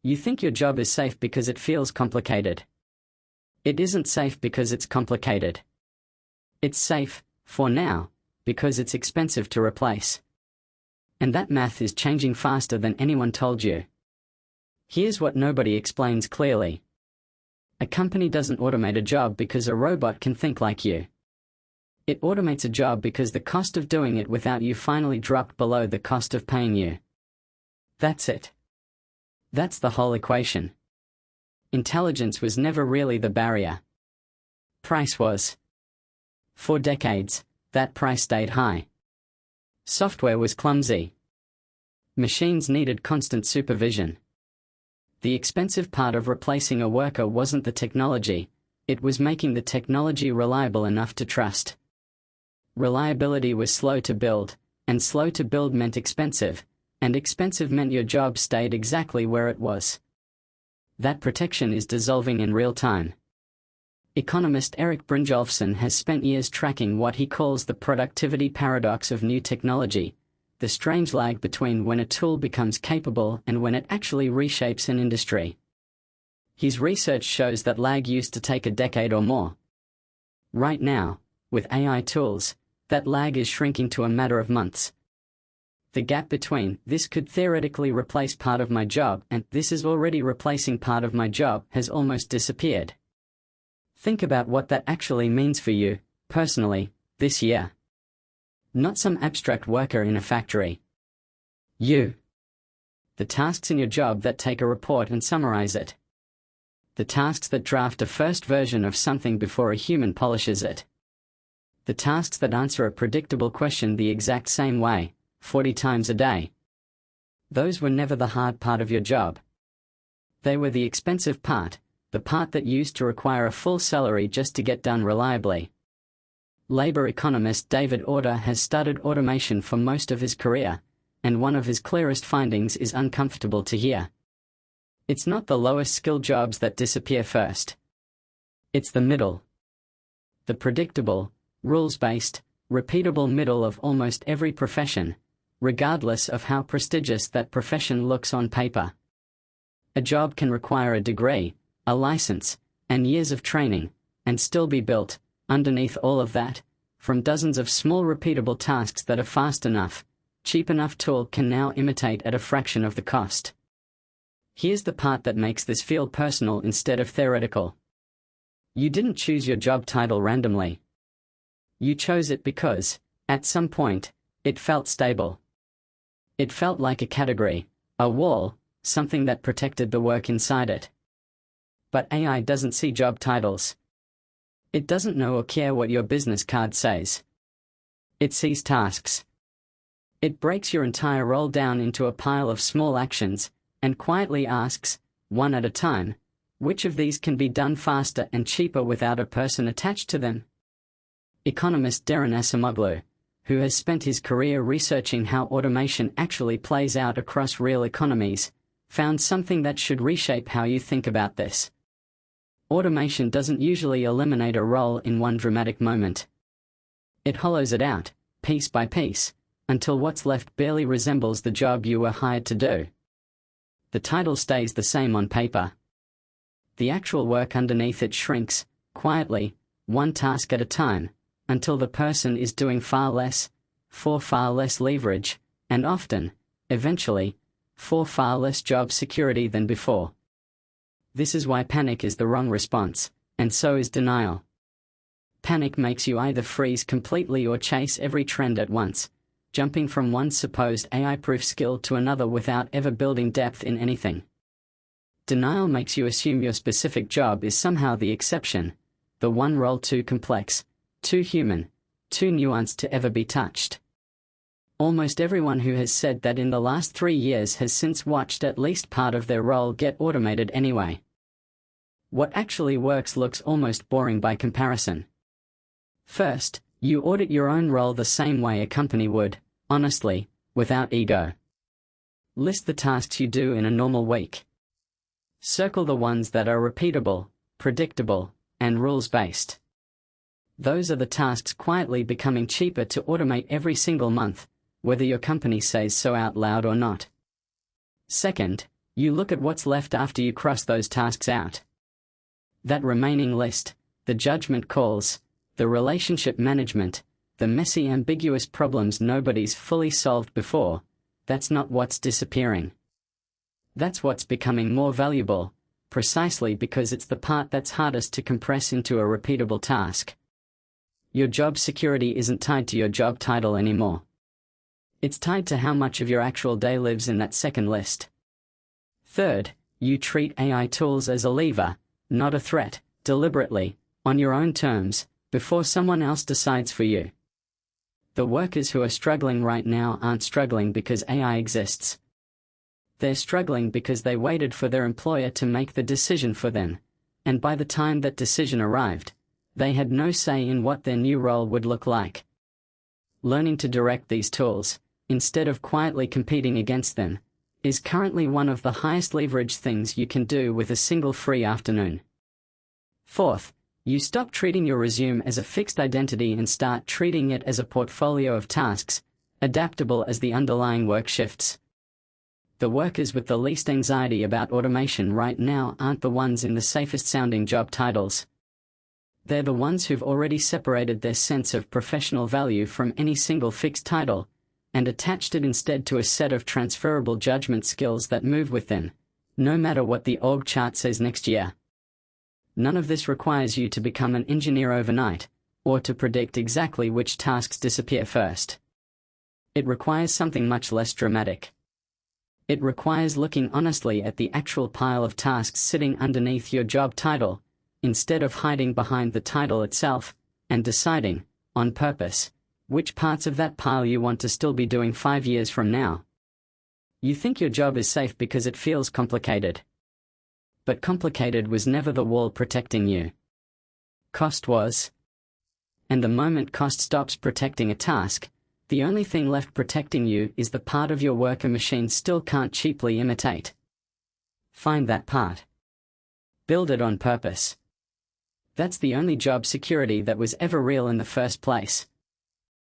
You think your job is safe because it feels complicated. It isn't safe because it's complicated. It's safe, for now, because it's expensive to replace. And that math is changing faster than anyone told you. Here's what nobody explains clearly. A company doesn't automate a job because a robot can think like you. It automates a job because the cost of doing it without you finally dropped below the cost of paying you. That's it. That's the whole equation. Intelligence was never really the barrier. Price was. For decades, that price stayed high. Software was clumsy. Machines needed constant supervision. The expensive part of replacing a worker wasn't the technology, it was making the technology reliable enough to trust. Reliability was slow to build, and slow to build meant expensive, and expensive meant your job stayed exactly where it was. That protection is dissolving in real time. Economist Erik Brynjolfsson has spent years tracking what he calls the productivity paradox of new technology, the strange lag between when a tool becomes capable and when it actually reshapes an industry. His research shows that lag used to take a decade or more. Right now, with AI tools, that lag is shrinking to a matter of months. The gap between "this could theoretically replace part of my job" and "this is already replacing part of my job" has almost disappeared. Think about what that actually means for you, personally, this year. Not some abstract worker in a factory. You. The tasks in your job that take a report and summarize it. The tasks that draft a first version of something before a human polishes it. The tasks that answer a predictable question the exact same way, 40 times a day. Those were never the hard part of your job. They were the expensive part, the part that used to require a full salary just to get done reliably. Labor economist David Autor has studied automation for most of his career, and one of his clearest findings is uncomfortable to hear. It's not the lowest skilled jobs that disappear first. It's the middle. The predictable, rules-based, repeatable middle of almost every profession, regardless of how prestigious that profession looks on paper. A job can require a degree, a license, and years of training, and still be built, underneath all of that, from dozens of small repeatable tasks that a fast enough, cheap enough tool can now imitate at a fraction of the cost. Here's the part that makes this feel personal instead of theoretical. You didn't choose your job title randomly. You chose it because, at some point, it felt stable. It felt like a category, a wall, something that protected the work inside it. But AI doesn't see job titles. It doesn't know or care what your business card says. It sees tasks. It breaks your entire role down into a pile of small actions, and quietly asks, one at a time, which of these can be done faster and cheaper without a person attached to them? Economist Daron Acemoglu, who has spent his career researching how automation actually plays out across real economies, found something that should reshape how you think about this. Automation doesn't usually eliminate a role in one dramatic moment. It hollows it out, piece by piece, until what's left barely resembles the job you were hired to do. The title stays the same on paper. The actual work underneath it shrinks, quietly, one task at a time, until the person is doing far less, for far less leverage, and often, eventually, for far less job security than before. This is why panic is the wrong response, and so is denial. Panic makes you either freeze completely or chase every trend at once, jumping from one supposed AI-proof skill to another without ever building depth in anything. Denial makes you assume your specific job is somehow the exception, the one role too complex, too human, too nuanced to ever be touched. Almost everyone who has said that in the last 3 years has since watched at least part of their role get automated anyway. What actually works looks almost boring by comparison. First, you audit your own role the same way a company would, honestly, without ego. List the tasks you do in a normal week. Circle the ones that are repeatable, predictable, and rules-based. Those are the tasks quietly becoming cheaper to automate every single month, whether your company says so out loud or not. Second, You look at what's left after you cross those tasks out. That remaining list, the judgment calls, the relationship management, the messy, ambiguous problems nobody's fully solved before, that's not what's disappearing. That's what's becoming more valuable, precisely because it's the part that's hardest to compress into a repeatable task. Your job security isn't tied to your job title anymore. It's tied to how much of your actual day lives in that second list. Third, you treat AI tools as a lever, not a threat, deliberately, on your own terms, before someone else decides for you. The workers who are struggling right now aren't struggling because AI exists. They're struggling because they waited for their employer to make the decision for them, and by the time that decision arrived, they had no say in what their new role would look like. Learning to direct these tools, instead of quietly competing against them, is currently one of the highest leverage things you can do with a single free afternoon. Fourth, you stop treating your resume as a fixed identity and start treating it as a portfolio of tasks, adaptable as the underlying work shifts. The workers with the least anxiety about automation right now aren't the ones in the safest sounding job titles. They're the ones who've already separated their sense of professional value from any single fixed title, and attached it instead to a set of transferable judgment skills that move with them, no matter what the org chart says next year. None of this requires you to become an engineer overnight, or to predict exactly which tasks disappear first. It requires something much less dramatic. It requires looking honestly at the actual pile of tasks sitting underneath your job title, instead of hiding behind the title itself, and deciding, on purpose, which parts of that pile you want to still be doing 5 years from now. You think your job is safe because it feels complicated. But complicated was never the wall protecting you. Cost was. And the moment cost stops protecting a task, the only thing left protecting you is the part of your work a machine still can't cheaply imitate. Find that part. Build it on purpose. That's the only job security that was ever real in the first place.